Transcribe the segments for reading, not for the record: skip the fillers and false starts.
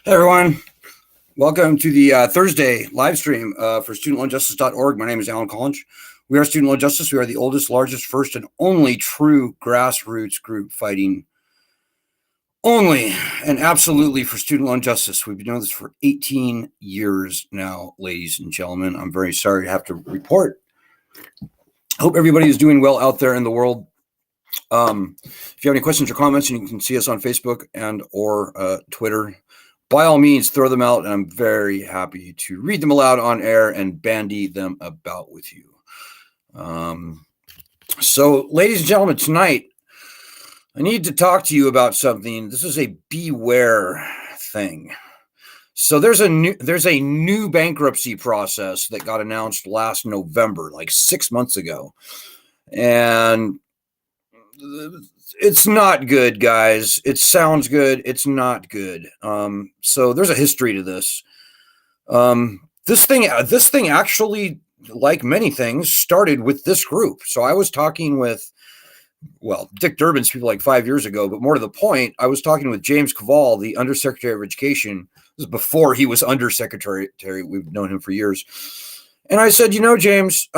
Hey everyone, welcome to the Thursday live stream for studentloanjustice.org. My name is Alan Collins. We are Student Loan Justice. We are the oldest, largest, first, and only true grassroots group fighting only and absolutely for student loan justice. We've been doing this for 18 years now, ladies and gentlemen. I'm very sorry to have to report. Hope everybody is doing well out there in the world. If you have any questions or comments, and you can see us on Facebook and or Twitter, by all means, throw them out, and I'm very happy to read them aloud on air and bandy them about with you. So, ladies and gentlemen, tonight, I need to talk to you about something. This is a beware thing. So there's a new bankruptcy process that got announced last November, like 6 months ago. And it's not good, guys. It sounds good. It's not good. So there's a history to this. This thing actually, like many things, started with this group. So I was talking with, well, Dick Durbin's people like 5 years ago, but more to the point, I was talking with James Cavall, the Undersecretary of Education. This was before he was Undersecretary. We've known him for years. And I said, James,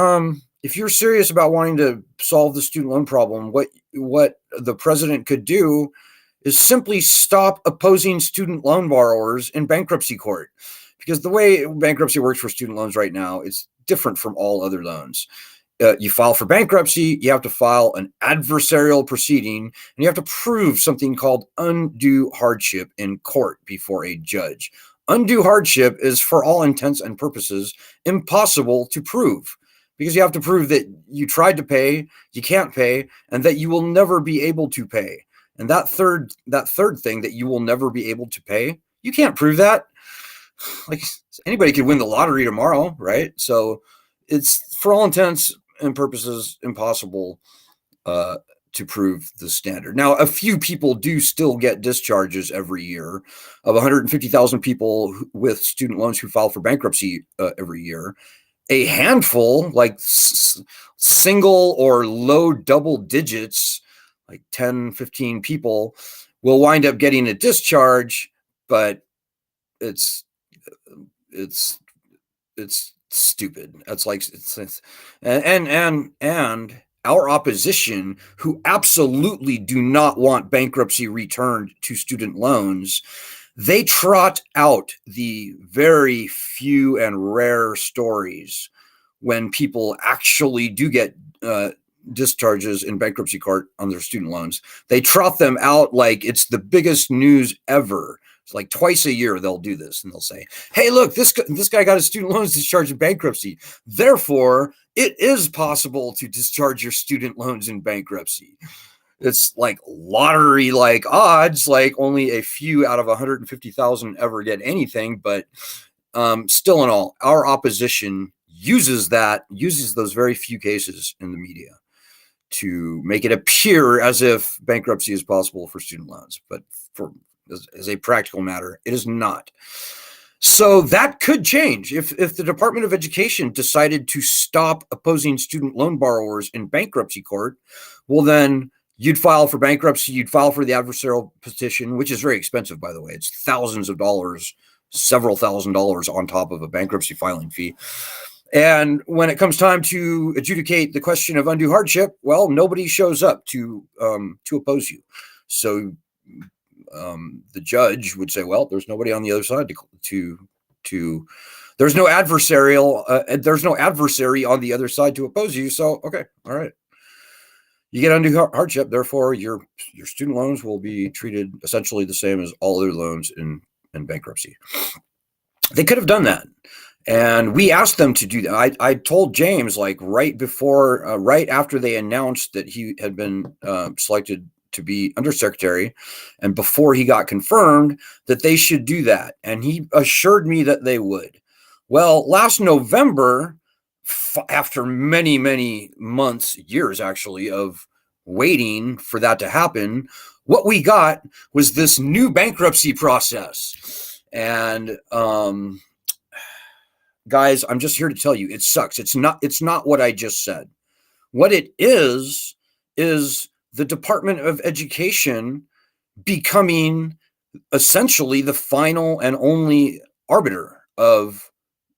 if you're serious about wanting to solve the student loan problem, what the president could do is simply stop opposing student loan borrowers in bankruptcy court. Because the way bankruptcy works for student loans right now is different from all other loans. You file for bankruptcy, you have to file an adversarial proceeding, and you have to prove something called undue hardship in court before a judge. Undue hardship is, for all intents and purposes, impossible to prove, because you have to prove that you tried to pay, you can't pay, and that you will never be able to pay. And that third thing, that you will never be able to pay, you can't prove that. Like, anybody could win the lottery tomorrow, right? So it's, for all intents and purposes, impossible to prove the standard. Now, a few people do still get discharges every year. Of 150,000 people with student loans who file for bankruptcy every year, a handful, like single or low double digits, like 10, 15 people, will wind up getting a discharge, but it's stupid. That's like, and our opposition, who absolutely do not want bankruptcy returned to student loans, they trot out the very few and rare stories when people actually do get discharges in bankruptcy court on their student loans. They trot them out like it's the biggest news ever. It's like twice a year they'll do this, and they'll say, hey, look, this guy got his student loans discharged in bankruptcy. Therefore, it is possible to discharge your student loans in bankruptcy. It's like lottery-like odds, like only a few out of 150,000 ever get anything. But still in all, our opposition uses those very few cases in the media to make it appear as if bankruptcy is possible for student loans. But as a practical matter, it is not. So that could change if the Department of Education decided to stop opposing student loan borrowers in bankruptcy court. Well, then you'd file for bankruptcy, you'd file for the adversarial petition, which is very expensive, by the way. It's thousands of dollars, several $1,000s on top of a bankruptcy filing fee. And when it comes time to adjudicate the question of undue hardship, well, nobody shows up to oppose you. So the judge would say, well, there's nobody on the other side to there's no adversary on the other side to oppose you. So, okay, all right. You get undue hardship, therefore your student loans will be treated essentially the same as all other loans in bankruptcy. They could have done that. And we asked them to do that. I told James, like right after they announced that he had been selected to be undersecretary, and before he got confirmed, that they should do that. And he assured me that they would. Well, last November, after many, many months, years actually, of waiting for that to happen, what we got was this new bankruptcy process. And guys, I'm just here to tell you, it sucks. It's not what I just said. What it is the Department of Education becoming essentially the final and only arbiter of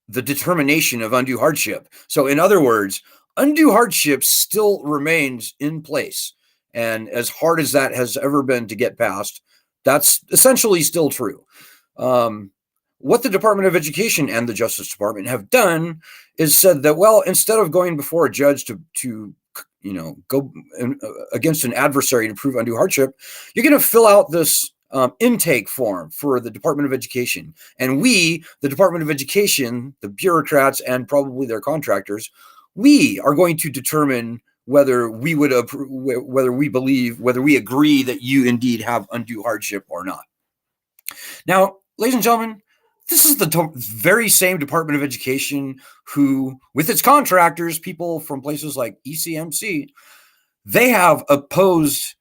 the determination of undue hardship. So in other words, undue hardship still remains in place. And as hard as that has ever been to get past, that's essentially still true. What the Department of Education and the Justice Department have done is said that, well, instead of going before a judge to go against an adversary to prove undue hardship, you're going to fill out this intake form for the Department of Education. And we, the Department of Education, the bureaucrats, and probably their contractors, we are going to determine whether we would whether we agree that you indeed have undue hardship or not. Now, ladies and gentlemen, this is the very same Department of Education who, with its contractors, people from places like ECMC, they have opposed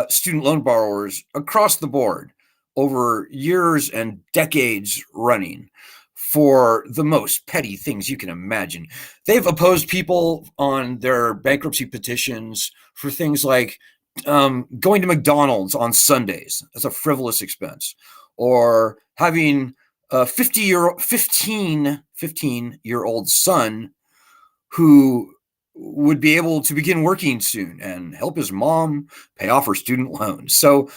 student loan borrowers across the board over years and decades running for the most petty things you can imagine. They've opposed people on their bankruptcy petitions for things like going to McDonald's on Sundays. That's a frivolous expense. Or having a 15-year-old son who would be able to begin working soon and help his mom pay off her student loans. So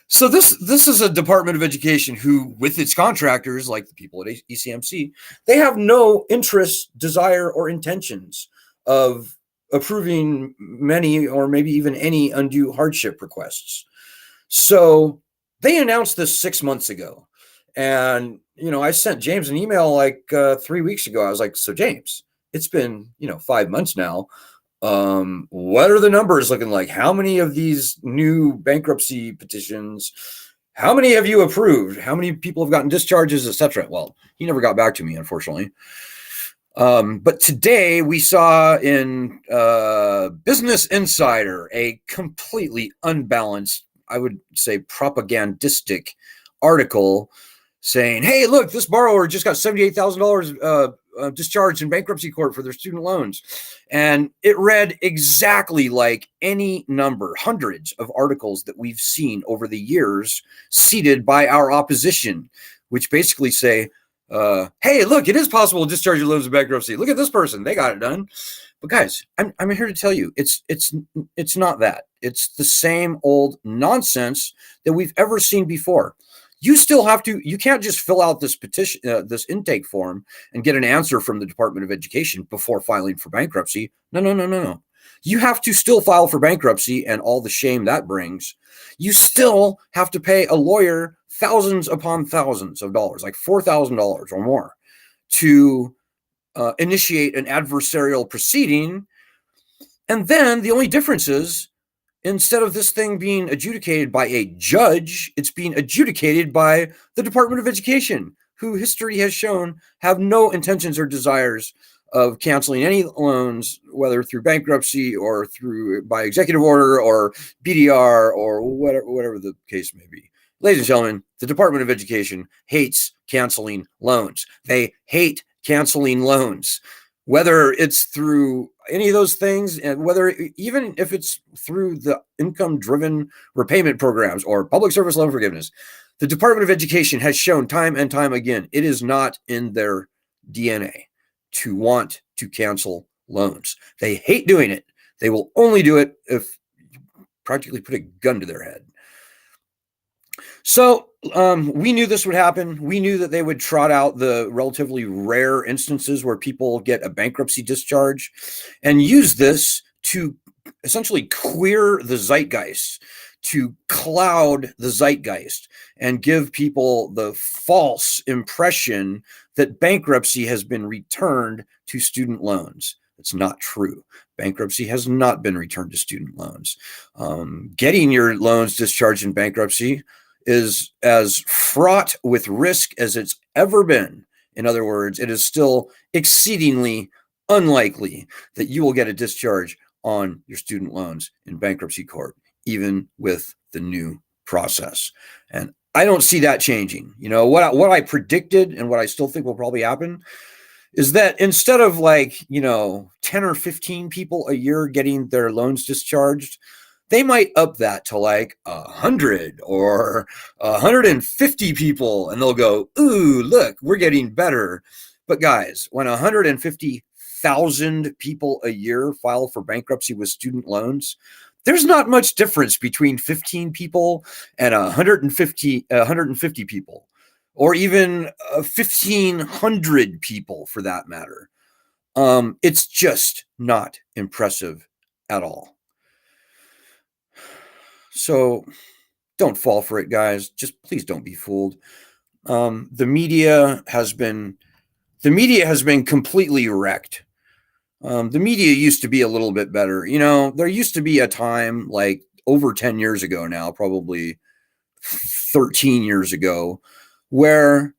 this is a Department of Education who, with its contractors, like the people at ECMC, they have no interest, desire, or intentions of approving many or maybe even any undue hardship requests. So they announced this 6 months ago. And, I sent James an email like 3 weeks ago. I was like, so James, it's been, 5 months now. What are the numbers looking like? How many of these new bankruptcy petitions, how many have you approved? How many people have gotten discharges, etc.? Well, he never got back to me, unfortunately. But today we saw in Business Insider a completely unbalanced, I would say propagandistic article saying, hey, look, this borrower just got $78,000 discharged in bankruptcy court for their student loans. And it read exactly like any number, hundreds of articles that we've seen over the years seeded by our opposition, which basically say, hey, look, it is possible to discharge your loans in bankruptcy. Look at this person. They got it done. But guys, I'm here to tell you, it's not that. It's the same old nonsense that we've ever seen before. You still have to, you can't just fill out this petition, this intake form and get an answer from the Department of Education before filing for bankruptcy. No. You have to still file for bankruptcy and all the shame that brings. You still have to pay a lawyer thousands upon thousands of dollars, like $4,000 or more, to initiate an adversarial proceeding. And then the only difference is, instead of this thing being adjudicated by a judge, it's being adjudicated by the Department of Education, who history has shown have no intentions or desires of canceling any loans, whether through bankruptcy or through by executive order or BDR or whatever the case may be. Ladies and gentlemen, the Department of Education hates canceling loans. They hate canceling loans. Whether it's through any of those things, and whether even if it's through the income-driven repayment programs or public service loan forgiveness, the Department of Education has shown time and time again, it is not in their DNA to want to cancel loans. They hate doing it. They will only do it if you practically put a gun to their head. So we knew this would happen. We knew that they would trot out the relatively rare instances where people get a bankruptcy discharge and use this to essentially queer the zeitgeist, to cloud the zeitgeist and give people the false impression that bankruptcy has been returned to student loans. It's not true. Bankruptcy has not been returned to student loans. Getting your loans discharged in bankruptcy is as fraught with risk as it's ever been. In other words, it is still exceedingly unlikely that you will get a discharge on your student loans in bankruptcy court, even with the new process. And I don't see that changing. You know, what I predicted and what I still think will probably happen is that instead of 10 or 15 people a year getting their loans discharged, they might up that to 100 or 150 people, and they'll go, ooh, look, we're getting better. But guys, when 150,000 people a year file for bankruptcy with student loans, there's not much difference between 15 people and 150 people, or even 1,500 people for that matter. It's just not impressive at all. So don't fall for it, guys. Just please don't be fooled. The media has been completely wrecked. The media used to be a little bit better. You know, there used to be a time like over 10 years ago now, probably 13 years ago, where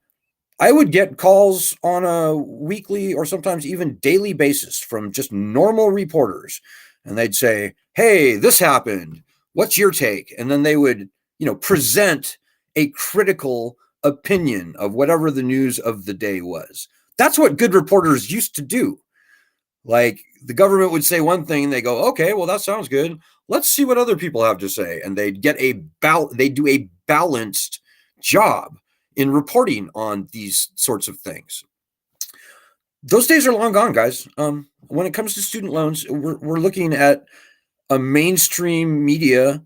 I would get calls on a weekly or sometimes even daily basis from just normal reporters. And they'd say, hey, this happened. What's your take? And then they would, present a critical opinion of whatever the news of the day was. That's what good reporters used to do. Like the government would say one thing and they go, okay, well, that sounds good. Let's see what other people have to say. And they'd get they do a balanced job in reporting on these sorts of things. Those days are long gone, guys. When it comes to student loans, we're looking at a mainstream media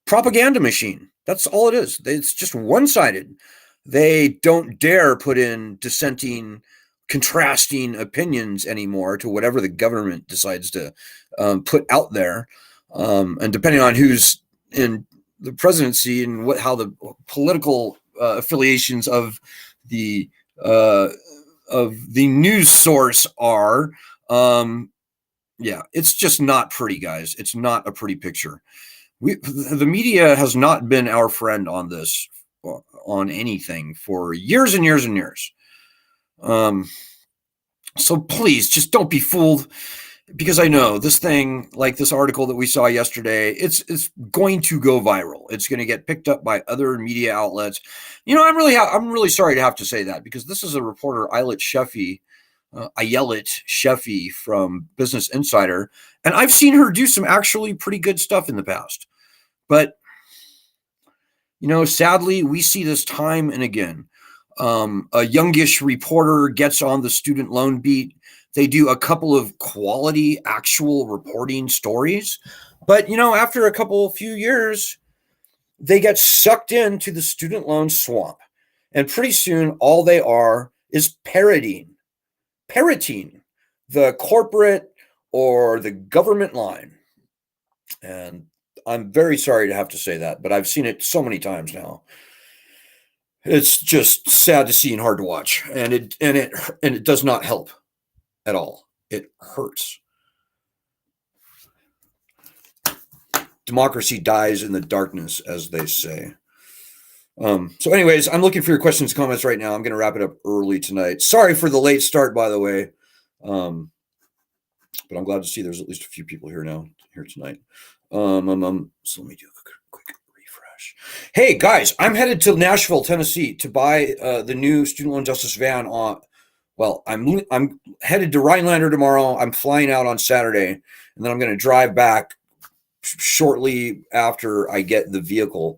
propaganda machine. That's all it is. It's just one-sided. They don't dare put in dissenting, contrasting opinions anymore to whatever the government decides to put out there. And depending on who's in the presidency and how the political affiliations of the news source are, it's just not pretty, guys. It's not a pretty picture. The media has not been our friend on this, on anything for years and years and years. So please just don't be fooled, because I know this thing, like this article that we saw yesterday, it's going to go viral. It's going to get picked up by other media outlets. I'm really sorry to have to say that, because this is a reporter, Ayelet Sheffi from Business Insider, and I've seen her do some actually pretty good stuff in the past. But sadly, we see this time and again. A youngish reporter gets on the student loan beat. They do a couple of quality actual reporting stories, but after a few years, they get sucked into the student loan swamp, and pretty soon all they are is parroting the corporate or the government line. And I'm very sorry to have to say that, but I've seen it so many times now. It's just sad to see and hard to watch, and it does not help at all. It hurts. Democracy dies in the darkness, as they say. So anyways, I'm looking for your questions and comments right now. I'm going to wrap it up early tonight. Sorry for the late start, by the way. But I'm glad to see there's at least a few people here tonight. So let me do a quick refresh. Hey guys, I'm headed to Nashville, Tennessee to buy the new student loan justice van I'm headed to Rhinelander tomorrow. I'm flying out on Saturday, and then I'm going to drive back shortly after I get the vehicle.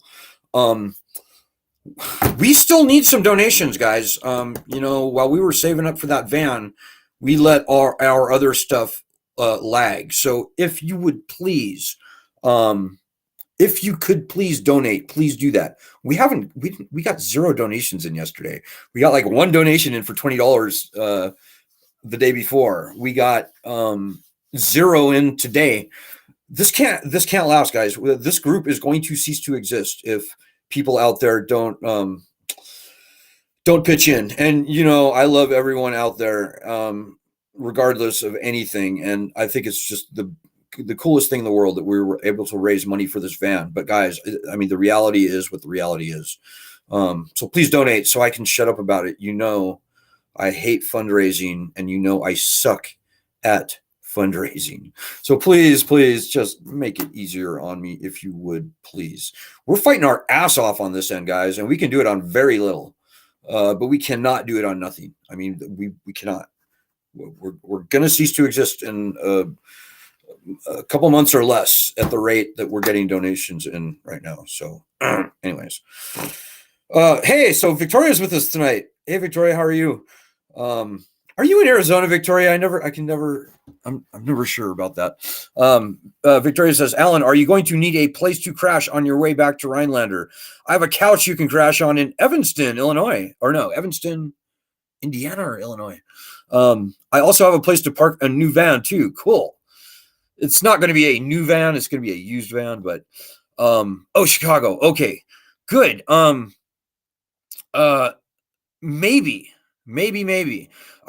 We still need some donations, guys. While we were saving up for that van, we let our other stuff lag. So if you would please if you could please donate, please do that. We got 0 donations in yesterday. We got like 1 donation in for $20 the day before. We got 0 in today. This can't last, guys. This group is going to cease to exist if people out there don't pitch in. And I love everyone out there, regardless of anything. And I think it's just the coolest thing in the world that we were able to raise money for this van. But guys, I mean, the reality is what the reality is. So please donate so I can shut up about it. I hate fundraising, and I suck at fundraising. So please just make it easier on me, if you would, please. We're fighting our ass off on this end, guys, and we can do it on very little, but we cannot do it on nothing. I mean, we cannot. We're going to cease to exist in a couple months or less at the rate that we're getting donations in right now. So anyways, hey, so Victoria's with us tonight. Hey, Victoria, how are you? Are you in Arizona, Victoria? I'm never sure about that. Victoria says, Alan, are you going to need a place to crash on your way back to Rhinelander? I have a couch you can crash on in Evanston, Illinois, or no, Evanston, Indiana or Illinois. I also have a place to park a new van too. Cool. It's not going to be a new van. It's going to be a used van, but, Chicago. Okay, good. Maybe.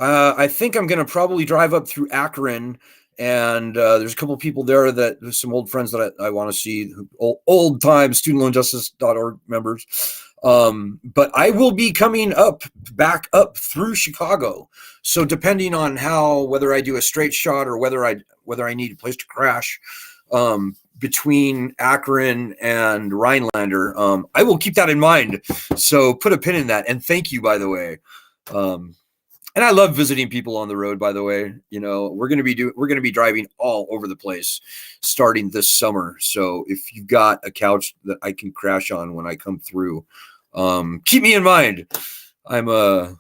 I think I'm going to probably drive up through Akron, and there's a couple of people there there's some old friends that I want to see, old time studentloanjustice.org members. But I will be coming back up through Chicago. So depending on whether I do a straight shot or whether I need a place to crash, between Akron and Rhinelander, I will keep that in mind. So put a pin in that. And thank you, by the way. And I love visiting people on the road, by the way. We're going to be driving all over the place starting this summer. So if you've got a couch that I can crash on when I come through, keep me in mind. I'm a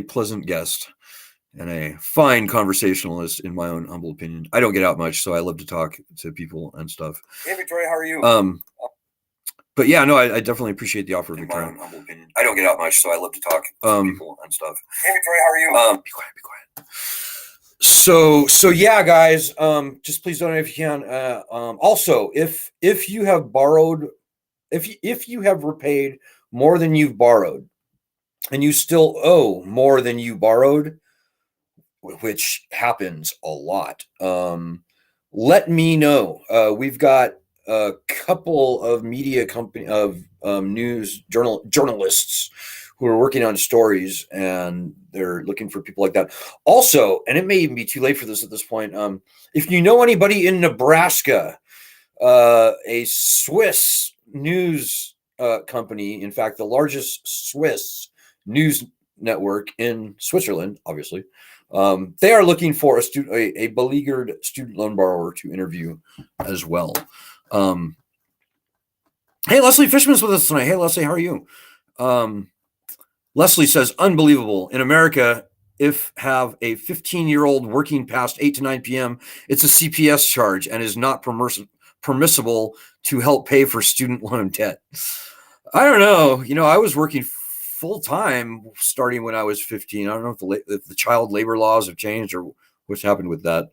pleasant guest and a fine conversationalist, in my own humble opinion. I don't get out much, so I love to talk to people and stuff. Hey, Victoria, how are you? But yeah, no, I definitely appreciate the offer, Victoria. In my own humble opinion. I don't get out much, so I love to talk to people and stuff. Hey, Victoria, how are you? Be quiet. So yeah, guys, just please donate if you can. Also, if you have borrowed, if you have repaid more than you've borrowed, and you still owe more than you borrowed, which happens a lot, let me know. We've got a couple of media company news journalists who are working on stories, and they're looking for people like that. Also, and it may even be too late for this at this point, if you know anybody in Nebraska, a Swiss news company, in fact, the largest Swiss news network in Switzerland, obviously, they are looking for a beleaguered student loan borrower to interview as well. Hey, Leslie Fishman's with us tonight. Hey, Leslie, how are you? Leslie says, unbelievable. In America, if have a 15-year-old working past 8 to 9 p.m., it's a CPS charge and is not permissible to help pay for student loan debt. I don't know. I was working full-time starting when I was 15. I don't know if the child labor laws have changed or what's happened with that.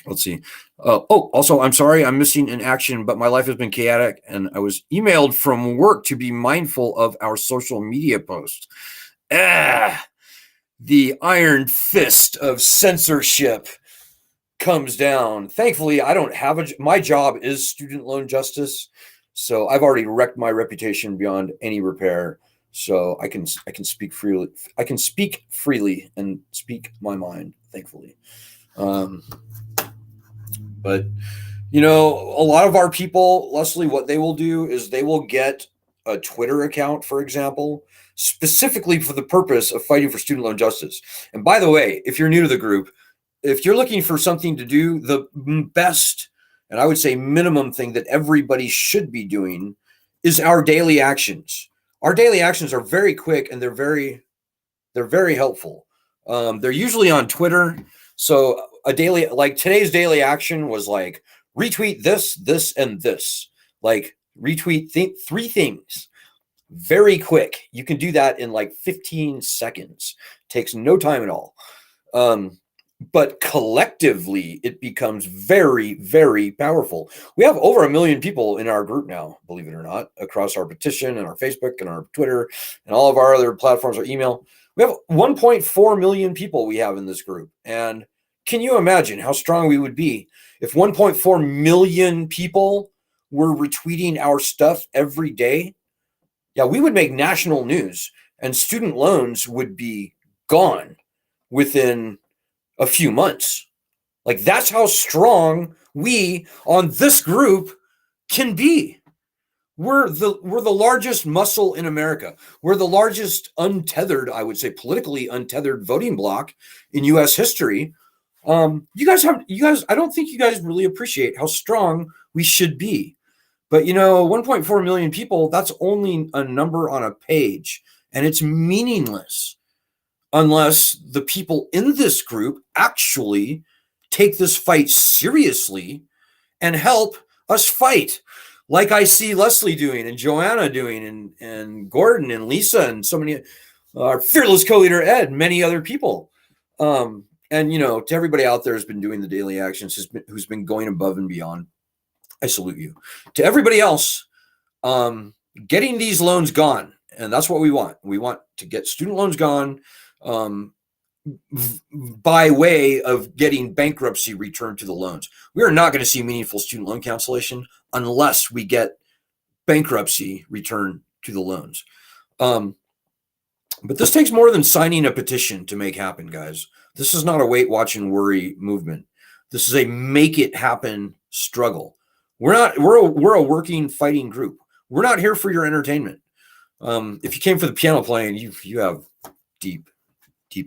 Let's see. Also, I'm sorry, I'm missing in action, but my life has been chaotic, and I was emailed from work to be mindful of our social media posts. The iron fist of censorship comes down. Thankfully, I don't have my job is student loan justice, so I've already wrecked my reputation beyond any repair. So I can speak freely. I can speak freely and speak my mind. Thankfully. But, a lot of our people, Leslie, what they will do is they will get a Twitter account, for example, specifically for the purpose of fighting for student loan justice. And by the way, if you're new to the group, if you're looking for something to do, the best, and I would say minimum thing that everybody should be doing is our daily actions. Our daily actions are very quick, and they're very helpful. They're usually on Twitter. So a daily, like today's daily action was like retweet this, and this. Like retweet 3 things. Very quick. You can do that in like 15 seconds. Takes no time at all. But collectively, it becomes very, very powerful. We have over 1 million people in our group now, believe it or not, across our petition and our Facebook and our Twitter and all of our other platforms, our email. We have 1.4 million people we have in this group. And can you imagine how strong we would be if 1.4 million people were retweeting our stuff every day? Yeah, we would make national news, and student loans would be gone within a few months. Like, that's how strong we on this group can be. We're the largest muscle in America. We're the largest untethered, I would say, politically untethered voting bloc in U.S. history. You guys, I don't think you guys really appreciate how strong we should be. But 1.4 million people, that's only a number on a page, and it's meaningless unless the people in this group actually take this fight seriously and help us fight, like I see Leslie doing and Joanna doing and Gordon and Lisa and so many, our fearless co-leader Ed, many other people. And to everybody out there who's been doing the daily actions, who's been going above and beyond, I salute you. To everybody else, getting these loans gone, and that's what we want. We want to get student loans gone by way of getting bankruptcy returned to the loans. We are not going to see meaningful student loan cancellation unless we get bankruptcy returned to the loans. But this takes more than signing a petition to make happen, guys. This is not a wait, watch, and worry movement. This is a make it happen struggle. We're a working, fighting group. We're not here for your entertainment. If you came for the piano playing, you have deep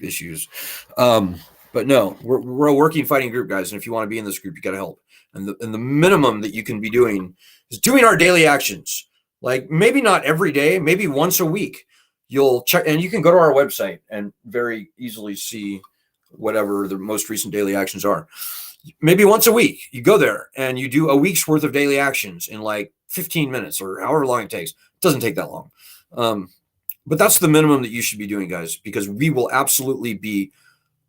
issues. But no, we're a working, fighting group, guys. And if you want to be in this group, you got to help. And the minimum that you can be doing is doing our daily actions. Like, maybe not every day, maybe once a week. You'll check, and you can go to our website and very easily see whatever the most recent daily actions are. Maybe once a week, you go there and you do a week's worth of daily actions in like 15 minutes or however long it takes. It doesn't take that long. But that's the minimum that you should be doing, guys, because we will absolutely be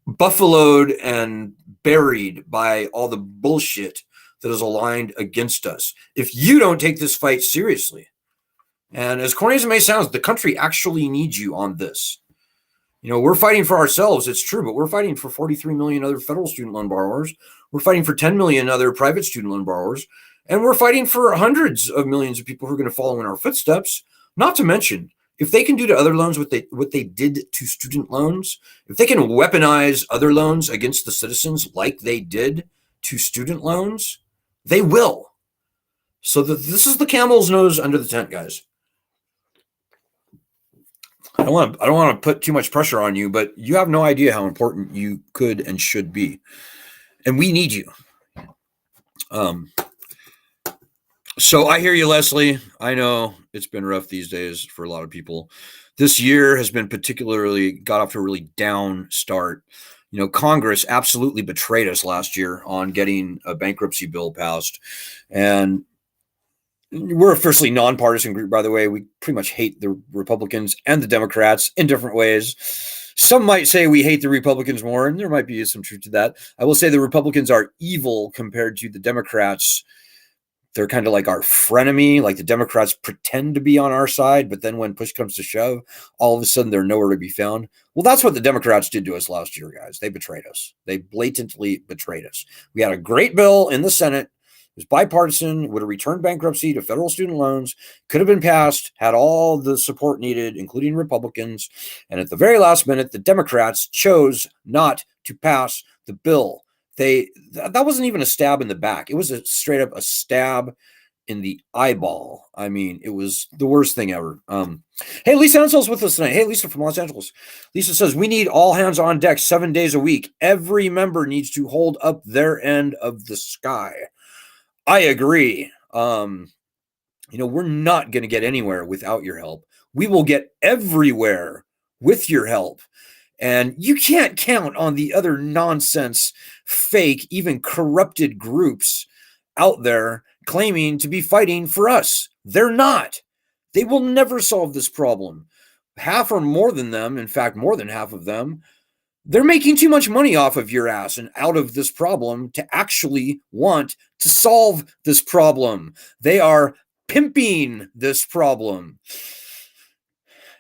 buffaloed and buried by all the bullshit that is aligned against us if you don't take this fight seriously. And as corny as it may sound, the country actually needs you on this. We're fighting for ourselves, it's true, but we're fighting for 43 million other federal student loan borrowers. We're fighting for 10 million other private student loan borrowers. And we're fighting for hundreds of millions of people who are going to follow in our footsteps. Not to mention, if they can do to other loans what they did to student loans, if they can weaponize other loans against the citizens like they did to student loans, they will. So this is the camel's nose under the tent, guys. I don't want to put too much pressure on you, but you have no idea how important you could and should be. And we need you. So I hear you, Leslie. I know it's been rough these days for a lot of people. This year has been got off to a really down start. Congress absolutely betrayed us last year on getting a bankruptcy bill passed. And we're a fiercely nonpartisan group, by the way. We pretty much hate the Republicans and the Democrats in different ways. Some might say we hate the Republicans more, and there might be some truth to that. I will say the Republicans are evil compared to the Democrats. They're kind of like our frenemy. Like, the Democrats pretend to be on our side, but then when push comes to shove, all of a sudden they're nowhere to be found. Well, that's what the Democrats did to us last year, guys. They betrayed us. They blatantly betrayed us. We had a great bill in the Senate. It was bipartisan, would have returned bankruptcy to federal student loans, could have been passed, had all the support needed, including Republicans. And at the very last minute, the Democrats chose not to pass the bill. That wasn't even a stab in the back. It was straight up a stab in the eyeball. I mean, it was the worst thing ever. Hey, Lisa Ansel's with us tonight. Hey, Lisa from Los Angeles. Lisa says, we need all hands on deck 7 days a week. Every member needs to hold up their end of the sky. I agree. We're not going to get anywhere without your help. We will get everywhere with your help. And you can't count on the other nonsense, fake, even corrupted groups out there claiming to be fighting for us. They're not. They will never solve this problem. Half or more than them, in fact, more than half of them, they're making too much money off of your ass and out of this problem to actually want to solve this problem. They are pimping this problem.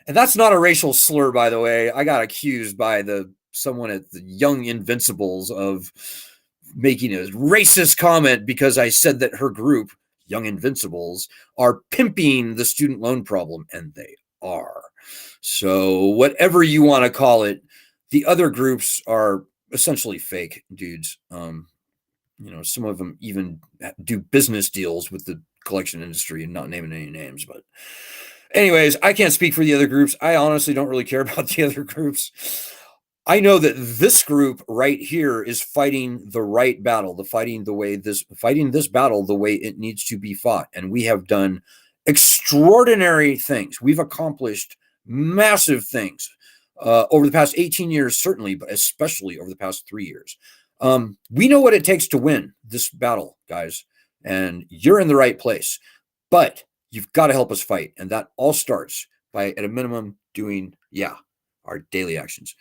And that's not a racial slur, by the way. I got accused by someone at the Young Invincibles of making a racist comment because I said that her group, Young Invincibles, are pimping the student loan problem, and they are. So whatever you want to call it, the other groups are essentially fake dudes. Some of them even do business deals with the collection industry, and not naming any names. But anyways, I can't speak for the other groups. I honestly don't really care about the other groups. I know that this group right here is fighting the right battle, fighting this battle the way it needs to be fought. And we have done extraordinary things. We've accomplished massive things over the past 18 years, certainly, but especially over the past 3 years. We know what it takes to win this battle, guys, and you're in the right place. But you've got to help us fight. And that all starts by, at a minimum, doing, our daily actions.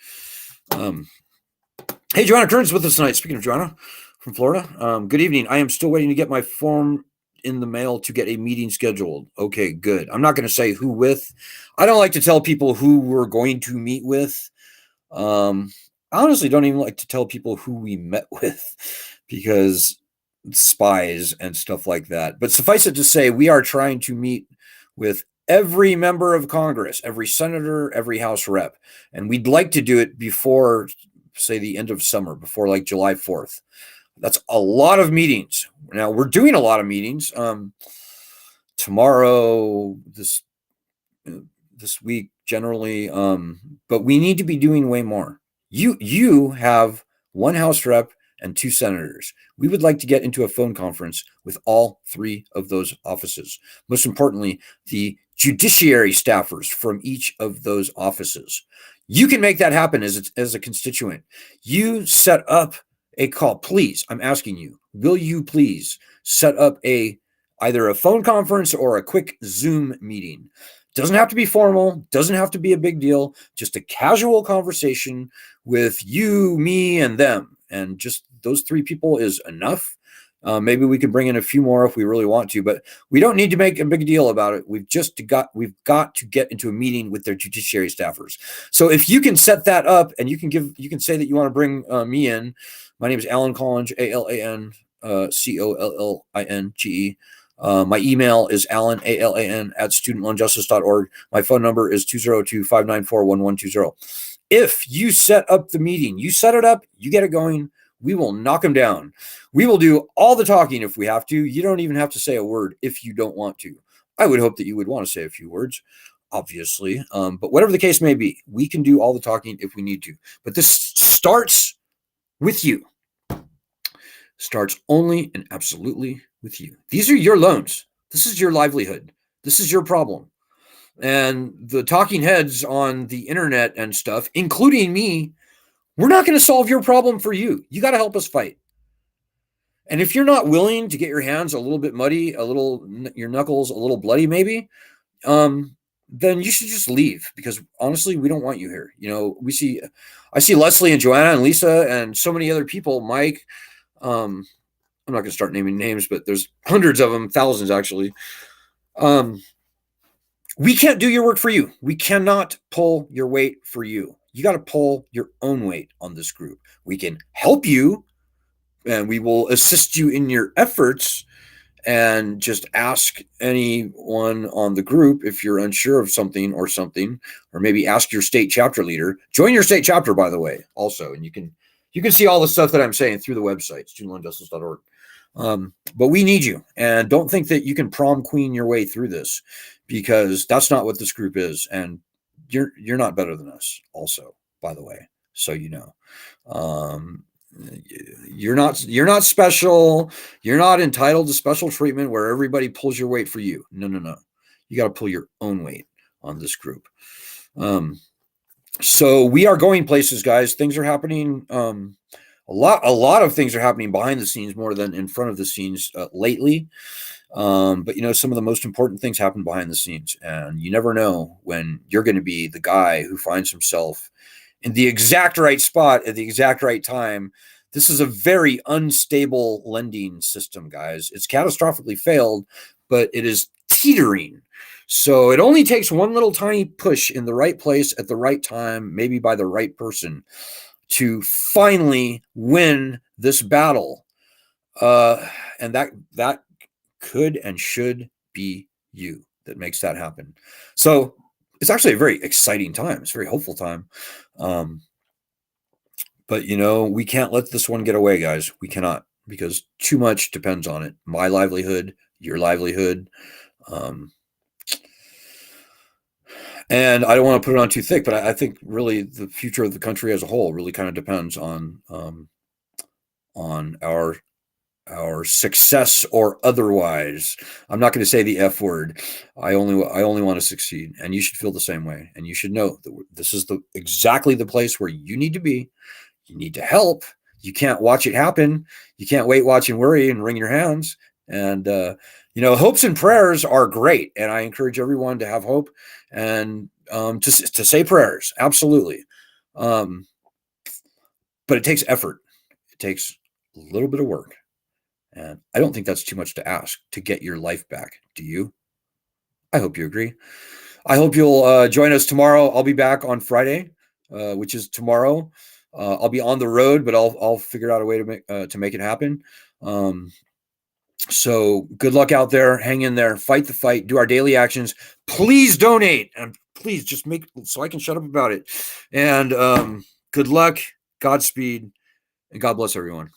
Hey, Joanna Kearns with us tonight. Speaking of Joanna from Florida, good evening. I am still waiting to get my form in the mail to get a meeting scheduled. Okay, good. I'm not going to say who with. I don't like to tell people who we're going to meet with. I honestly don't even like to tell people who we met with because spies and stuff like that. But suffice it to say, we are trying to meet with every member of Congress, every senator, every House rep. And we'd like to do it before, say, the end of summer, before like July 4th. That's a lot of meetings. Now, we're doing a lot of meetings. Tomorrow, this week, generally. But we need to be doing way more. You have one House rep and 2 senators. We would like to get into a phone conference with all 3 of those offices. Most importantly, the judiciary staffers from each of those offices. You can make that happen as a constituent. You set up a call. Please, I'm asking you, will you please set up either a phone conference or a quick Zoom meeting? Doesn't have to be formal, doesn't have to be a big deal, just a casual conversation with you, me, and them. And just those 3 people is enough. Maybe we could bring in a few more if we really want to, but we don't need to make a big deal about it. We've got to get into a meeting with their judiciary staffers. So if you can set that up, and you can say that you want to bring me in. My name is Alan Collinge, ALAN COLLINGE. My email is alan@studentloanjustice.org. My phone number is 202-594-1120. If you set up the meeting, you set it up, you get it going, we will knock them down. We will do all the talking if we have to. You don't even have to say a word if you don't want to. I would hope that you would want to say a few words, obviously. But whatever the case may be, we can do all the talking if we need to. But this starts with you. Starts only and absolutely with you. These are your loans. This is your livelihood. This is your problem. And the talking heads on the internet and stuff, including me, we're not going to solve your problem for you. You got to help us fight. And if you're not willing to get your hands a little bit muddy, your knuckles a little bloody, maybe, then you should just leave, because honestly, we don't want you here. I see Leslie and Joanna and Lisa and so many other people, Mike. I'm not going to start naming names, but there's hundreds of them, thousands actually. We can't do your work for you. We cannot pull your weight for you. You got to pull your own weight on this group. We can help you, and we will assist you in your efforts, and just ask anyone on the group if you're unsure of something, or maybe ask your state chapter leader. Join your state chapter, by the way, also, and you can see all the stuff that I'm saying through the website, studentloanjustice.org. But we need you, and don't think that you can prom queen your way through this, because that's not what this group is. And you're not better than us, also, by the way, so you know. You're not special. You're not entitled to special treatment where everybody pulls your weight for you. No. You got to pull your own weight on this group. So we are going places, guys. Things are happening A lot of things are happening behind the scenes more than in front of the scenes lately. But you know, some of the most important things happen behind the scenes, and you never know when you're going to be the guy who finds himself in the exact right spot at the exact right time. This is a very unstable lending system, guys. It's catastrophically failed, but it is teetering. So it only takes one little tiny push in the right place at the right time, maybe by the right person, to finally win this battle. And that could and should be you that makes that happen. So it's actually a very exciting time. It's a very hopeful time. But you know, we can't let this one get away, guys. We cannot, because too much depends on it. My livelihood, your livelihood. And I don't want to put it on too thick, but I think really the future of the country as a whole really kind of depends on our success or otherwise. I'm not going to say the F word. I only want to succeed, and you should feel the same way. And you should know that this is exactly the place where you need to be. You need to help. You can't watch it happen. You can't wait, watch, and worry and wring your hands. And you know, hopes and prayers are great, and I encourage everyone to have hope and to say prayers. Absolutely, but it takes effort. It takes a little bit of work. And I don't think that's too much to ask to get your life back. Do you? I hope you agree. I hope you'll join us tomorrow. I'll be back on Friday, which is tomorrow. I'll be on the road, but I'll figure out a way to make it happen. So good luck out there. Hang in there. Fight the fight. Do our daily actions. Please donate, and please just make so I can shut up about it. And good luck. Godspeed, and God bless everyone.